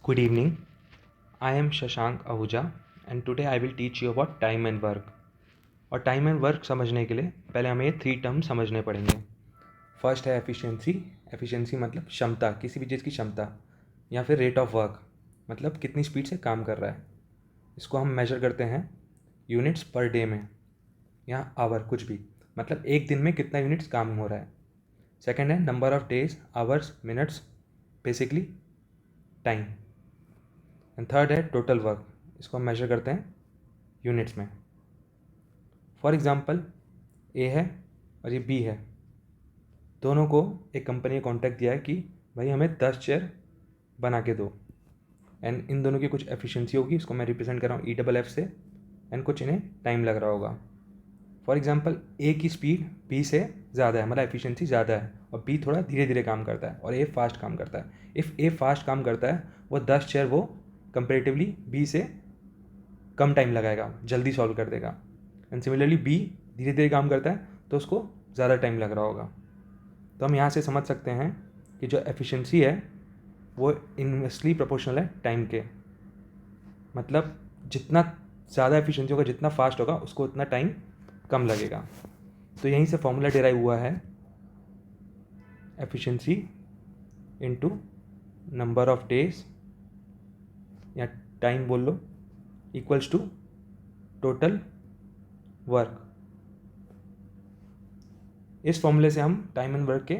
Good evening. I am Shashank Ahuja and today I will teach you about time and work. और time and work समझने के लिए पहले हमें ये 3 टर्म समझने पड़ेंगे। फर्स्ट है एफिशिएंसी। एफिशिएंसी मतलब क्षमता, किसी भी चीज़ की क्षमता, या फिर रेट ऑफ वर्क मतलब कितनी स्पीड से काम कर रहा है। इसको हम मेजर करते हैं यूनिट्स पर डे में या आवर, कुछ भी, मतलब एक दिन में कितना यूनिट्स काम हो रहा है। सेकेंड है number of days, hours, minutes, basically time. And third है टोटल वर्क, इसको हम मेजर करते हैं यूनिट्स में। फॉर एग्ज़ाम्पल ए है और ये बी है, दोनों को एक कंपनी ने कॉन्टैक्ट दिया है कि भाई हमें 10 चेयर बना के दो, एंड इन दोनों की कुछ एफिशिएंसी होगी, इसको मैं रिप्रेजेंट कर रहा हूँ EFF से, एंड कुछ इन्हें टाइम लग रहा होगा। फॉर एग्ज़ाम्पल ए की स्पीड बी से ज़्यादा है, मतलब एफिशिएंसी ज़्यादा है, और बी थोड़ा धीरे धीरे काम करता है और ए फास्ट काम करता है। इफ़ ए फास्ट काम करता है, वो 10 चेयर वो कंपेरेटिवली बी से कम टाइम लगाएगा, जल्दी सॉल्व कर देगा। एंड सिमिलरली बी धीरे धीरे काम करता है तो उसको ज़्यादा टाइम लग रहा होगा। तो हम यहाँ से समझ सकते हैं कि जो एफिशिएंसी है वो इनवर्सली प्रोपोर्शनल है टाइम के, मतलब जितना ज़्यादा एफिशिएंसी होगा, जितना फास्ट होगा, उसको उतना टाइम कम लगेगा। तो यहीं से फॉर्मूला डिराइव हुआ है efficiency into number of days या टाइम बोल लो इक्वल्स टू टोटल वर्क। इस फॉर्मूले से हम टाइम एंड वर्क के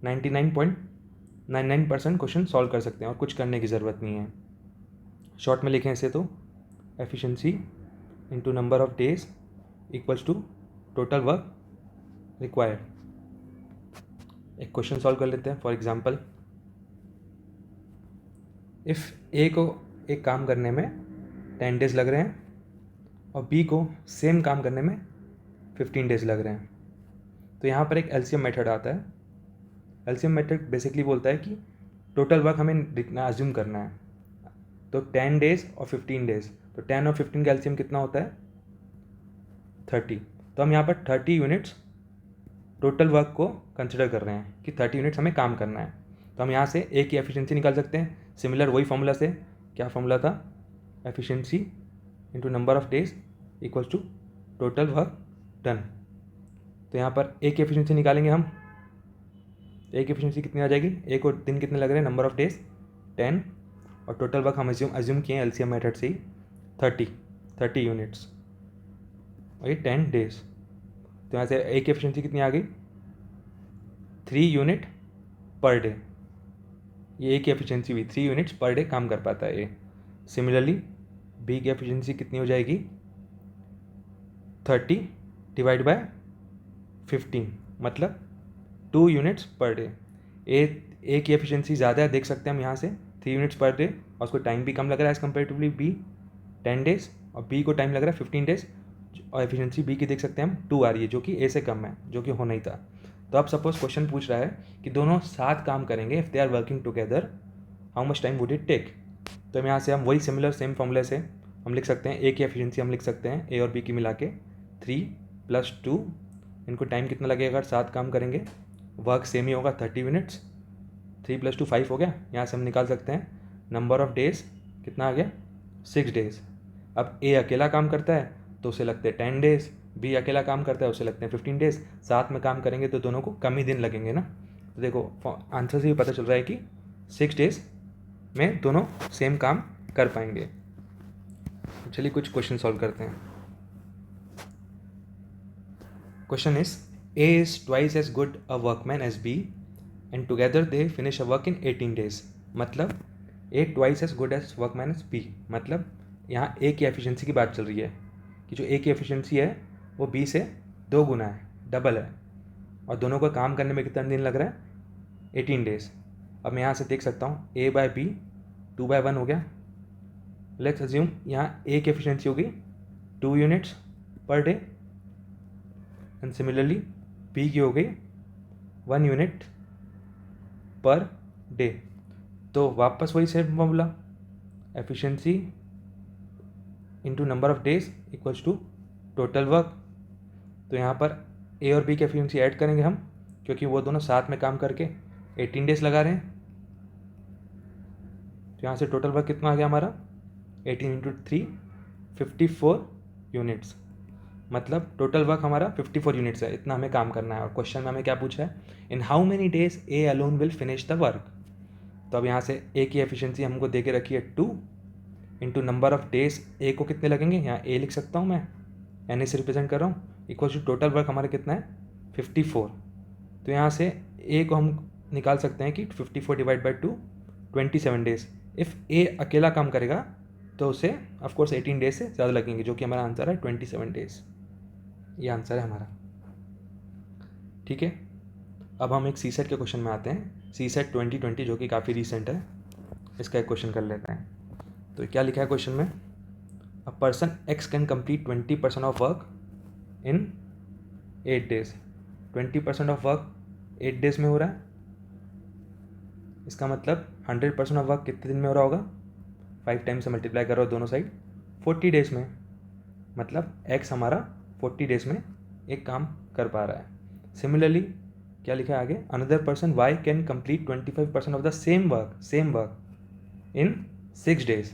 99.99% क्वेश्चन सॉल्व कर सकते हैं और कुछ करने की ज़रूरत नहीं है। शॉर्ट में लिखें इसे तो efficiency into number of days equals to total work required. एक क्वेश्चन सॉल्व कर लेते हैं। फॉर एग्जांपल, इफ़ ए को एक काम करने में 10 डेज लग रहे हैं और बी को सेम काम करने में 15 डेज लग रहे हैं, तो यहाँ पर एक एलसीएम मेथड आता है। एलसीएम मेथड बेसिकली बोलता है कि टोटल वर्क हमें अज्यूम करना है। तो 10 डेज और 15 डेज, तो 10 और 15 का एलसीएम कितना होता है? 30। तो हम यहाँ पर 30 यूनिट्स टोटल वर्क को कंसिडर कर रहे हैं कि 30 यूनिट्स हमें काम करना है। तो हम यहाँ से ए की एफिशिएंसी निकाल सकते हैं, सिमिलर वही फॉर्मूला से। क्या फॉर्मूला था? Efficiency into number of days equals to total work done. तो यहाँ पर ए की एफिशिएंसी निकालेंगे हम। ए की एफिशिएंसी कितनी आ जाएगी? ए को दिन कितने लग रहे हैं, नंबर ऑफ डेज 10, और टोटल वर्क हम अज्यूम किए हैं एलसीएम मेथड से ही 30 यूनिट्स, और ये 10 डेज। तो यहाँ से ए की एफिशिएंसी कितनी आ गई? 3 यूनिट पर डे। ये ए की एफिशिएंसी हुई, 3 यूनिट्स पर डे काम कर पाता है ए। सिमिलरली बी की एफिशिएंसी कितनी हो जाएगी? 30 डिवाइड बाय 15, मतलब 2 यूनिट्स पर डे। ए की एफिशिएंसी ज़्यादा है, देख सकते हैं हम यहाँ से, 3 यूनिट्स पर डे, और उसको टाइम भी कम लग रहा है एज़ कम्पेरेटिवली बी 10 डेज, और बी को टाइम लग रहा है 15 डेज, और एफिशिएंसी बी की देख सकते हैं हम 2 आ रही है, जो कि ए से कम है, जो कि होना ही था। तो अब सपोज क्वेश्चन पूछ रहा है कि दोनों साथ काम करेंगे, if they are working together how much time would it take. तो हम यहाँ से हम वही सिमिलर सेम फॉर्मूले से हम लिख सकते हैं ए की एफिशिएंसी, हम लिख सकते हैं ए और बी की मिला के 3 + 2, इनको टाइम कितना लगेगा अगर साथ काम करेंगे? वर्क सेम ही होगा, 30 यूनिट्स। 3 + 2 5 हो गया। यहाँ से हम निकाल सकते हैं नंबर ऑफ डेज कितना आ गया? 6 डेज। अब ए अकेला काम करता है तो उसे लगते हैं 10 डेज, बी अकेला काम करता है उसे लगते हैं 15 डेज। साथ में काम करेंगे तो दोनों को कम ही दिन लगेंगे ना। तो देखो आंसर से भी पता चल रहा है कि 6 डेज में दोनों सेम काम कर पाएंगे। चलिए कुछ क्वेश्चन सॉल्व करते हैं। Question is A is twice as good a workman as B and together they finish a work in 18 days। मतलब A twice as good as workman as B, मतलब यहाँ A की एफिशिएंसी की बात चल रही है कि जो A की एफिशिएंसी है वो B से 2 गुना है, डबल है, और दोनों को काम करने में कितना दिन लग रहा है? 18 डेज। अब मैं यहाँ से देख सकता हूँ A/B 2/1 हो गया। लेट्स अज्यूम यहाँ A की एफिशिएंसी होगी 2 units per day, and similarly B की हो गई 1 यूनिट पर डे। तो वापस वही same formula, efficiency into number of days equals to total work. तो यहाँ पर ए और बी की एफिशिएंसी ऐड करेंगे हम, क्योंकि वो दोनों साथ में काम करके 18 डेज लगा रहे हैं। तो यहाँ से टोटल वर्क कितना आ गया हमारा 18 इंटू 3 54 यूनिट्स, मतलब टोटल वर्क हमारा 54 यूनिट्स है, इतना हमें काम करना है। और क्वेश्चन में हमें क्या पूछा है, in how many days A alone will finish the work. तो अब यहाँ से ए की एफिशिएंसी हमको दे के रखी है 2 इंटू नंबर ऑफ डेज, ए को कितने लगेंगे, यहाँ ए लिख सकता हूँ मैं, एन ए से रिप्रेजेंट कर रहा हूँ, इक्वल टू टोटल वर्क हमारा कितना है 54। तो यहाँ से ए को हम निकाल सकते हैं कि 54 डिवाइड बाई 2 27 डेज। इफ़ ए अकेला काम करेगा तो उसे ऑफकोर्स 18 डेज से ज़्यादा लगेंगे, जो कि हमारा आंसर है 27 डेज। ये आंसर है हमारा। ठीक है, अब हम एक सी सेट के क्वेश्चन में आते हैं। सी सेट 2020 जो कि काफ़ी रिसेंट है, इसका एक क्वेश्चन कर लेते हैं। तो क्या लिखा है क्वेश्चन में, a person x can complete 20% of work in 8 days. 20% of work 8 days में हो रहा है, इसका मतलब 100% ऑफ वर्क कितने दिन में हो रहा होगा, 5 टाइम्स से मल्टीप्लाई करो दोनों साइड, 40 डेज में। मतलब एक्स हमारा 40 डेज में एक काम कर पा रहा है। सिमिलरली क्या लिखा है आगे, another person Y can complete 25% of the same work in 6 days.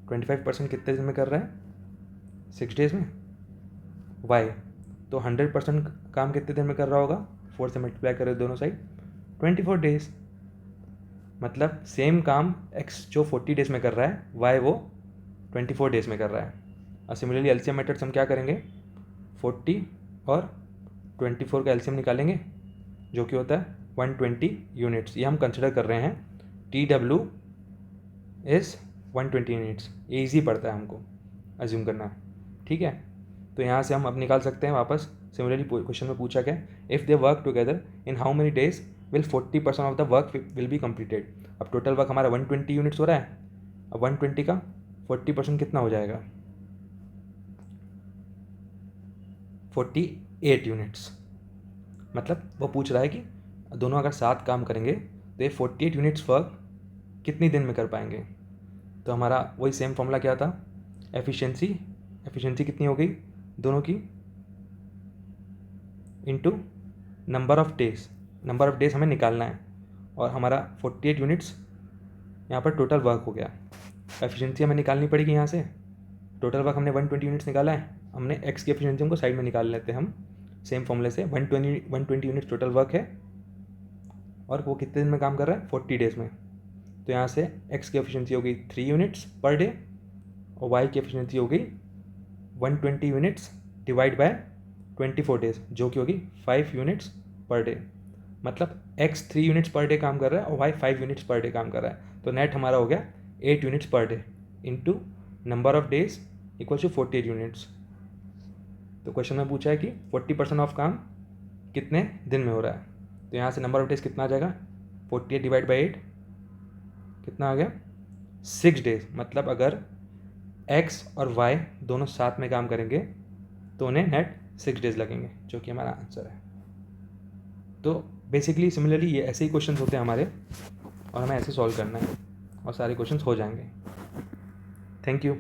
25% कितने दिन में कर रहा है, 6 डेज में। वाई तो 100% काम कितने दिन में कर रहा होगा, 4 से मल्टीप्लाई करें दोनों साइड, 24 डेज। मतलब सेम काम एक्स जो 40 डेज में कर रहा है, वाई वो 24 डेज में कर रहा है। और सिमिलरली एलसीएम मेथड्स हम क्या करेंगे, 40 और 24 का एलसीएम निकालेंगे, जो कि होता है 120 यूनिट्स। ये हम कंसिडर कर रहे हैं टी डब्ल्यू इज़ 120 यूनिट्स। ये ईजी पड़ता है हमको अज्यूम करना। ठीक है, तो यहाँ से हम अब निकाल सकते हैं वापस। सिमिलरली क्वेश्चन में पूछा क्या, if they work together in how many days will 40% of the work will be completed. अब टोटल वर्क हमारा 120 यूनिट्स हो रहा है, अब 120 का 40% कितना हो जाएगा, 48 यूनिट्स। मतलब वो पूछ रहा है कि दोनों अगर साथ काम करेंगे तो ये 48 यूनिट्स वर्क कितनी दिन में कर पाएंगे। तो हमारा वही सेम फॉर्मूला क्या था, एफिशिएंसी कितनी हो गई दोनों की, इनटू नंबर ऑफ डेज हमें निकालना है, और हमारा 48 यूनिट्स यहाँ पर टोटल वर्क हो गया। एफिशिएंसी हमें निकालनी पड़ेगी यहाँ से, टोटल वर्क हमने 120 यूनिट्स निकाला है, हमने एक्स की एफिशिएंसी हमको साइड में निकाल लेते हैं हम सेम फॉर्मूले से। 120 यूनिट्स टोटल वर्क है, और वो कितने दिन में काम कर रहा है, 40 डेज में। तो यहाँ से एक्स की एफिशिएंसी हो गई 3 यूनिट्स पर डे, और वाई की एफिशिएंसी हो गई 120 यूनिट्स डिवाइड बाय 24 डेज, जो कि होगी 5 यूनिट्स पर डे। मतलब एक्स 3 यूनिट्स पर डे काम कर रहा है और वाई 5 यूनिट्स पर डे काम कर रहा है। तो नेट हमारा हो गया 8 units per day into number of days equal to 48 units. तो क्वेश्चन में पूछा है कि 40% ऑफ काम कितने दिन में हो रहा है। तो यहाँ से नंबर ऑफ डेज कितना आ जाएगा, 48 डिवाइड बाई 8 कितना आ गया, 6 डेज। मतलब अगर एक्स और वाई दोनों साथ में काम करेंगे तो उन्हें नेट 6 डेज लगेंगे, जो कि हमारा आंसर है। तो बेसिकली सिमिलरली ये ऐसे ही क्वेश्चंस होते हैं हमारे, और हमें ऐसे सॉल्व करना है और सारे क्वेश्चंस हो जाएंगे। Thank you.